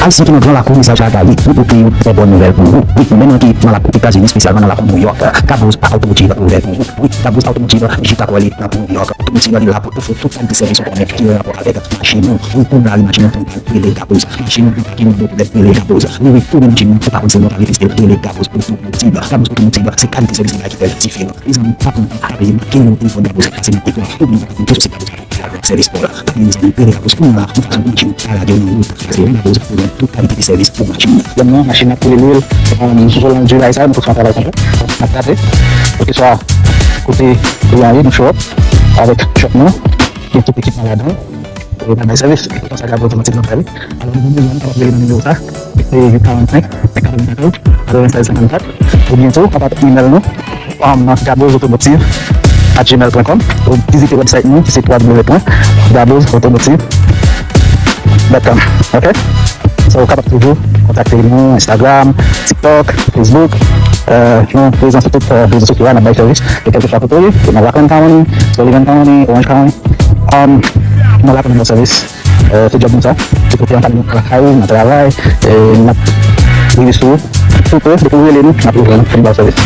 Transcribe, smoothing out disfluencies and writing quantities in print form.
Assim que não lacu misal já dali, o pio é bom no velho burro, o menor que malacu que casinho especial na lacu muioca, cabos automotiva pro velho burro, cabos automotiva digita ali na muioca, automotiva ali lá pro futuro tanto de serviço para que eu a pega machine, o punal machine tem ele cabos, machine que não deve ele cabos, o tudo de não tá acontecendo ali ele cabos automotiva, cabos automotiva se canta de serviço que ele se fila, isso não tá com a aí que não tem fone você se não tem tudo se cabos serviço para eles não perder cabos com lá, faz um time para de um fazer uma coisa tudo para de serviço pour machine. Yang machine nak pilih susulan July saya untuk sementara saja. Nanti kita soal kuti kuliah di shop, ada shop no, kita pikir malam itu. Ada servis, kita saja buat macam apa ni. Kalau ini kalau beli dari luar, kita kawan naik, kita kawan tahu, ada yang saya sangat. Kemudian tu apa email no, double otomotif @gmail.com. Visit website ni, visit www.double-otomotif.com. Okay. So kapat tujuh kontak dirimu Instagram, TikTok, Facebook, tulis masuk tulis susulan baik service kita bisa tulis melakukan kamu nih, solingan kamu nih, orange kamu nih, melakukan service sejauh musa cukup yang paling kayu materialai nak rilis tuh dikulirin nak perlu service.